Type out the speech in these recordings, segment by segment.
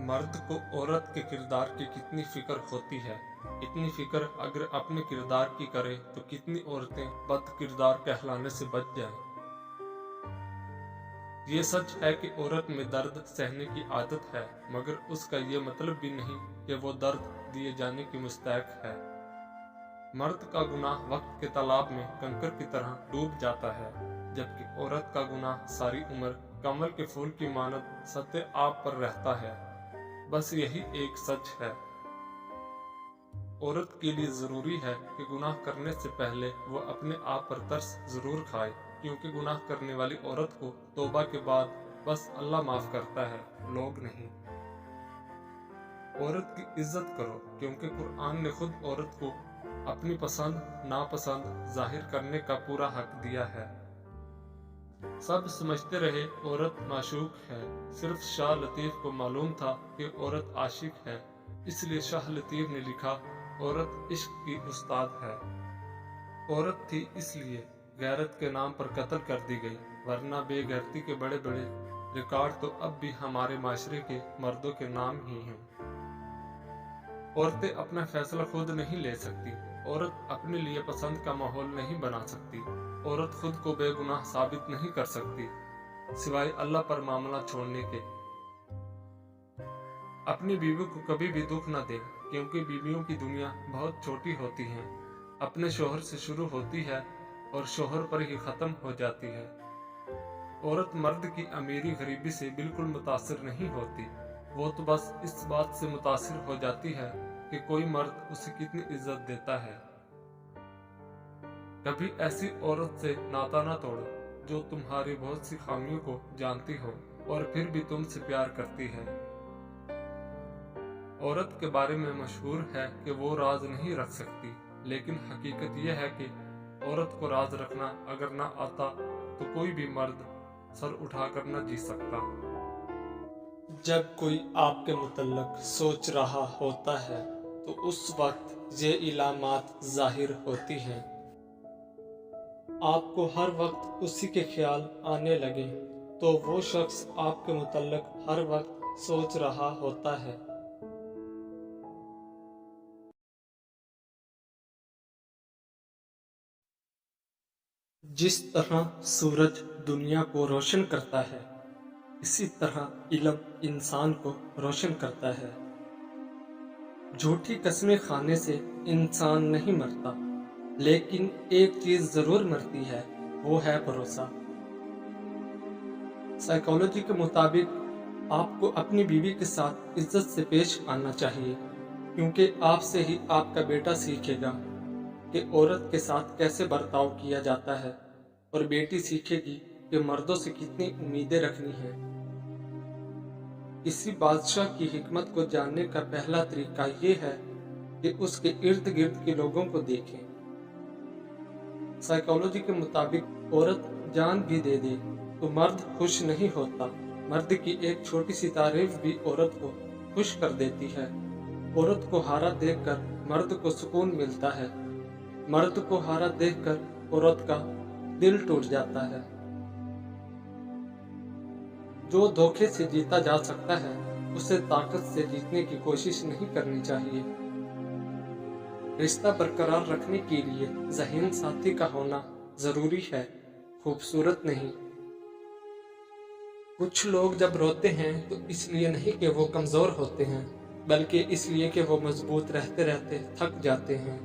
मर्द को औरत के किरदार की कितनी फिक्र होती है। इतनी फिक्र अगर अपने किरदार की करे तो कितनी औरतें बद किरदार कहलाने से बच जाएं। ये सच है कि औरत में दर्द सहने की आदत है, मगर उसका ये मतलब भी नहीं कि वो दर्द दिए जाने की मुस्तैक है। मर्द का गुनाह वक्त के तालाब में कंकर की तरह डूब जाता है, जबकि औरत का गुनाह सारी उम्र कमल के फूल की मानद सत्य आप पर रहता है। बस यही एक सच है। औरत के लिए जरूरी है कि गुनाह करने से पहले वो अपने आप पर तरस जरूर खाए, क्योंकि गुनाह करने वाली औरत को तौबा के बाद बस अल्लाह माफ करता है, लोग नहीं। औरत की इज्जत करो, क्योंकि कुरान ने खुद औरत को अपनी पसंद नापसंद जाहिर करने का पूरा हक दिया है। सब समझते रहे औरत माशूक है, सिर्फ शाह लतीफ को मालूम था कि औरत आशिक है, इसलिए शाह लतीफ ने लिखा औरत इश्क की उस्ताद है। औरत थी इसलिए गैरत के नाम पर कत्ल कर दी गई, वरना बेगैरती के बड़े बड़े रिकॉर्ड तो अब भी हमारे माशरे के मर्दों के नाम ही हैं। औरतें अपना फैसला खुद नहीं ले सकती, औरत अपने लिए पसंद का माहौल नहीं बना सकती, औरत खुद को बेगुनाह साबित नहीं कर सकती, सिवाय अल्लाह पर मामला छोड़ने के। अपनी बीवी को कभी भी दुख न दे, क्योंकि बीवियों की दुनिया बहुत छोटी होती है, अपने शोहर से शुरू होती है और शोहर पर ही खत्म हो जाती है। औरत मर्द की अमीरी गरीबी से बिल्कुल मुतासिर नहीं होती, वो तो बस इस बात से मुतासिर हो जाती है कि कोई मर्द उसे कितनी इज्जत देता है। कभी ऐसी औरत से नाता ना तोड़ो जो तुम्हारी बहुत सी खामियों को जानती हो और फिर भी तुमसे प्यार करती है। औरत के बारे में मशहूर है कि वो राज नहीं रख सकती, लेकिन हकीकत यह है कि औरत को राज रखना अगर ना आता तो कोई भी मर्द सर उठाकर न जी सकता। जब कोई आपके मुतल्लक सोच रहा होता है तो उस वक्त ये इलामात जाहिर होती हैं। आपको हर वक्त उसी के ख्याल आने लगे तो वो शख्स आपके मुतल्लक हर वक्त सोच रहा होता है। जिस तरह सूरज दुनिया को रोशन करता है, इसी तरह इल्म इंसान को रोशन करता है। झूठी कस्में खाने से इंसान नहीं मरता, लेकिन एक चीज जरूर मरती है, वो है भरोसा। साइकोलॉजी के मुताबिक आपको अपनी बीवी के साथ इज्जत से पेश आना चाहिए, क्योंकि आपसे ही आपका बेटा सीखेगा कि औरत के साथ कैसे बर्ताव किया जाता है, और बेटी सीखेगी कि मर्दों से कितनी उम्मीदें रखनी है। किसी बादशाह की हिकमत को जानने का पहला तरीका ये है कि उसके इर्द गिर्द के लोगों को देखें। साइकोलॉजी के मुताबिक औरत जान भी दे दे तो मर्द खुश नहीं होता। मर्द की एक छोटी सी तारीफ भी औरत को खुश कर देती है। औरत को हारा देखकर मर्द को सुकून मिलता है, मर्द को हारा देखकर औरत का दिल टूट जाता है। जो धोखे से जीता जा सकता है उसे ताकत से जीतने की कोशिश नहीं करनी चाहिए। रिश्ता बरकरार रखने के लिए ज़हीन साथी का होना जरूरी है, खूबसूरत नहीं। कुछ लोग जब रोते हैं तो इसलिए नहीं कि वो कमजोर होते हैं, बल्कि इसलिए कि वो मजबूत रहते रहते थक जाते हैं।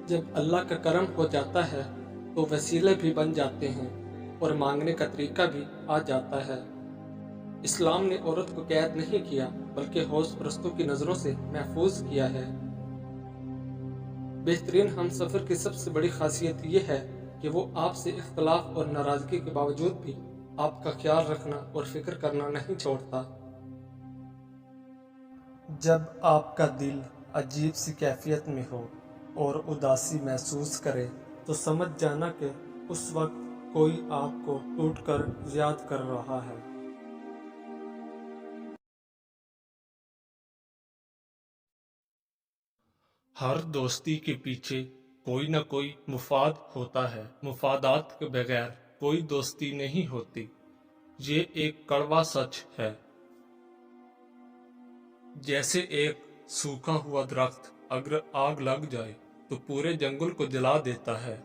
जब अल्लाह का करम हो जाता है तो वसीले भी बन जाते हैं और मांगने का तरीका भी आ जाता है। इस्लाम ने औरत को कैद नहीं किया, बल्कि हौस परस्तों की नज़रों से महफूज किया है। बेहतरीन हमसफर की सबसे बड़ी खासियत यह है कि वो आपसे इख्तलाफ और नाराजगी के बावजूद भी आपका ख्याल रखना और फिक्र करना नहीं छोड़ता। जब आपका दिल अजीब सी कैफियत में हो और उदासी महसूस करे तो समझ जाना कि उस वक्त कोई आपको टूटकर याद कर रहा है। हर दोस्ती के पीछे कोई न कोई मुफाद होता है, मुफादात के बगैर कोई दोस्ती नहीं होती। ये एक कड़वा सच है। जैसे एक सूखा हुआ दरख्त अगर आग लग जाए तो पूरे जंगल को जला देता है,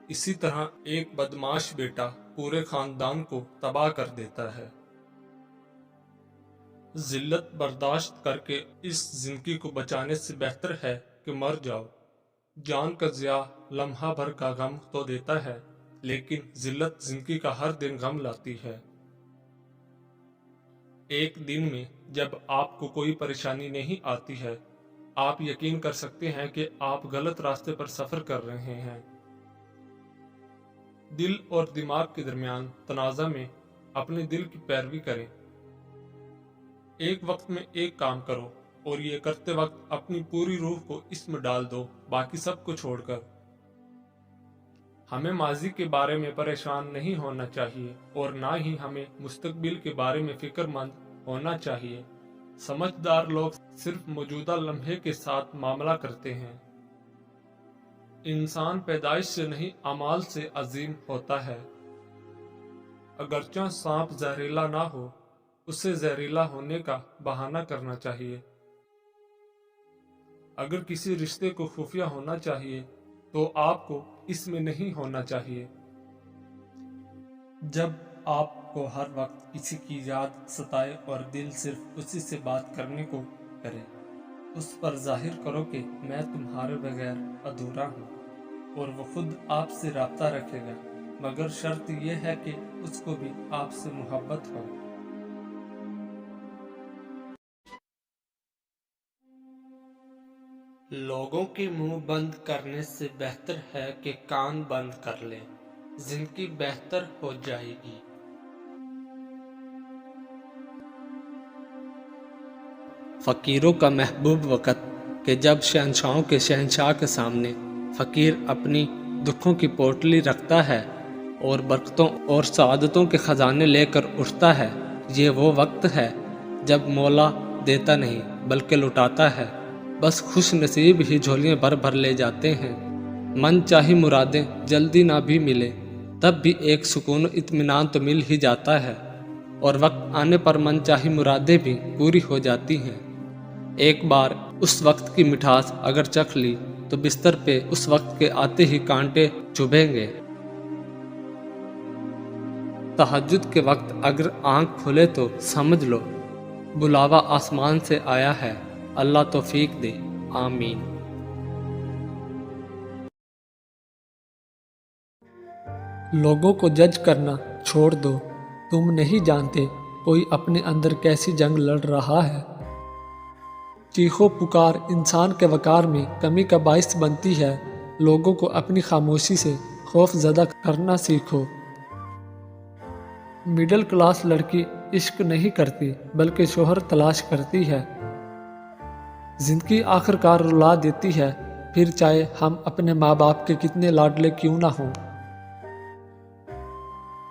इसी तरह एक बदमाश बेटा पूरे खानदान को तबाह कर देता है। जिल्लत बर्दाश्त करके इस जिंदगी को बचाने से बेहतर है कि मर जाओ। जान का ज़िया लम्हा भर का गम तो देता है, लेकिन जिल्लत जिंदगी का हर दिन गम लाती है। एक दिन में जब आपको कोई परेशानी नहीं आती है, आप यकीन कर सकते हैं कि आप गलत रास्ते पर सफर कर रहे हैं। दिल और दिमाग के दरमियान तनाज़ा में अपने दिल की पैरवी करें। एक वक्त में एक काम करो और ये करते वक्त अपनी पूरी रूह को इसमें डाल दो, बाकी सब को छोड़कर। हमें माजी के बारे में परेशान नहीं होना चाहिए और ना ही हमें मुस्तकबिल के बारे में फिक्रमंद होना चाहिए। समझदार लोग सिर्फ मौजूदा लम्हे के साथ मामला करते हैं। इंसान पैदाइश से नहीं अमाल से अजीम होता है। अगरचा सांप जहरीला ना हो, उसे जहरीला होने का बहाना करना चाहिए। अगर किसी रिश्ते को खुफिया होना चाहिए तो आपको इसमें नहीं होना चाहिए। जब आपको हर वक्त किसी की याद सताए और दिल सिर्फ उसी से बात करने को करे, उस पर जाहिर करो कि मैं तुम्हारे बगैर अधूरा हूँ और वो खुद आपसे राब्ता रखेगा, मगर शर्त यह है कि उसको भी आपसे मोहब्बत हो। लोगों के मुंह बंद करने से बेहतर है कि कान बंद कर लें, जिंदगी बेहतर हो जाएगी। फ़कीरों का महबूब वक़्त कि जब शहंशाहों के शहंशाह के सामने फ़कीर अपनी दुखों की पोटली रखता है और बरकतों और सआदतों के ख़जाने लेकर उठता है। ये वो वक्त है जब मौला देता नहीं बल्कि लुटाता है। बस खुश नसीब ही झोलियाँ भर भर ले जाते हैं। मन चाही मुरादें जल्दी ना भी मिले तब भी एक सुकून इत्मीनान तो मिल ही जाता है, और वक्त आने पर मन चाही मुरादें भी पूरी हो जाती हैं। एक बार उस वक्त की मिठास अगर चख ली तो बिस्तर पे उस वक्त के आते ही कांटे चुभेंगे। तहज्जुद के वक्त अगर आंख खुले तो समझ लो बुलावा आसमान से आया है, अल्लाह तौफीक दे, आमीन। लोगों को जज करना छोड़ दो, तुम नहीं जानते कोई अपने अंदर कैसी जंग लड़ रहा है। चीखो पुकार इंसान के वकार में कमी का बाइस बनती है। लोगों को अपनी खामोशी से खौफ ज़दा करना सीखो। मिडिल क्लास लड़की इश्क नहीं करती बल्कि शोहर तलाश करती है। जिंदगी आखिरकार रुला देती है, फिर चाहे हम अपने माँ बाप के कितने लाडले क्यों ना हों।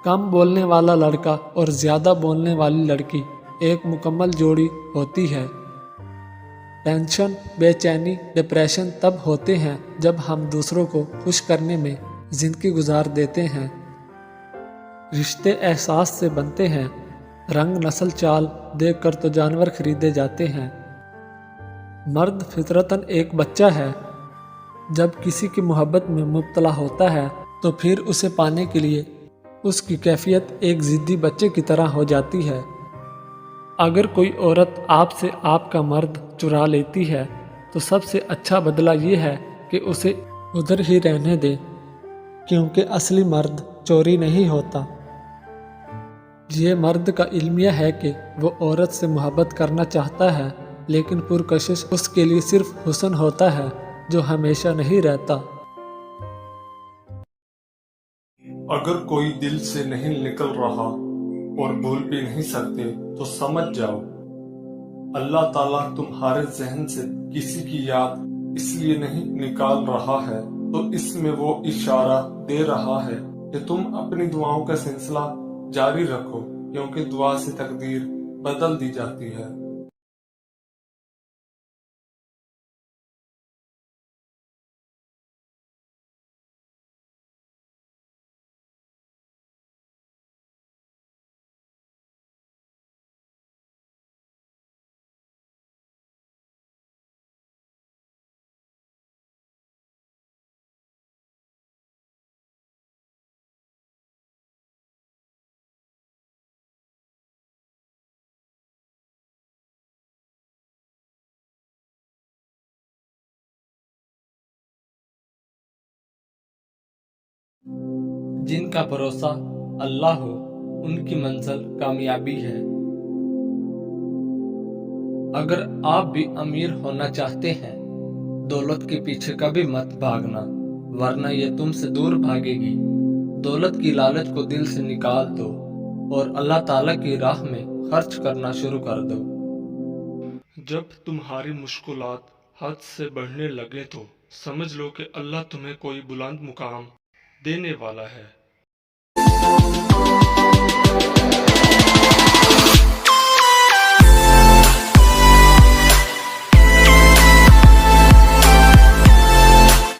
कम बोलने वाला लड़का और ज़्यादा बोलने वाली लड़की एक मुकम्मल जोड़ी होती है। टेंशन, बेचैनी, डिप्रेशन तब होते हैं जब हम दूसरों को खुश करने में जिंदगी गुजार देते हैं। रिश्ते एहसास से बनते हैं, रंग नस्ल चाल देखकर तो जानवर खरीदे जाते हैं। मर्द फितरतन एक बच्चा है, जब किसी की मोहब्बत में मुब्तला होता है तो फिर उसे पाने के लिए उसकी कैफियत एक ज़िद्दी बच्चे की तरह हो जाती है। अगर कोई औरत आपसे आपका मर्द चुरा लेती है तो सबसे अच्छा बदला ये है कि उसे उधर ही रहने दें, क्योंकि असली मर्द चोरी नहीं होता। ये मर्द का इल्मिया है कि वो औरत से मोहब्बत करना चाहता है, लेकिन पुरकशिश उसके लिए सिर्फ हुस्न होता है जो हमेशा नहीं रहता। अगर कोई दिल से नहीं निकल रहा और भूल भी नहीं सकते तो समझ जाओ अल्लाह ताला तुम्हारे जहन से किसी की याद इसलिए नहीं निकाल रहा है, तो इसमें वो इशारा दे रहा है कि तुम अपनी दुआओं का सिलसिला जारी रखो, क्योंकि दुआ से तकदीर बदल दी जाती है। جن کا بھروسہ اللہ ہو ان کی منزل کامیابی ہے۔ اگر آپ بھی امیر ہونا چاہتے ہیں، دولت کے پیچھے کبھی مت بھاگنا، ورنہ یہ تم سے دور بھاگے گی۔ دولت کی لالچ کو دل سے نکال دو اور اللہ تعالیٰ کی راہ میں خرچ کرنا شروع کر دو۔ جب تمہاری مشکلات حد سے بڑھنے لگے تو سمجھ لو کہ اللہ تمہیں کوئی بلند مقام دینے والا ہے۔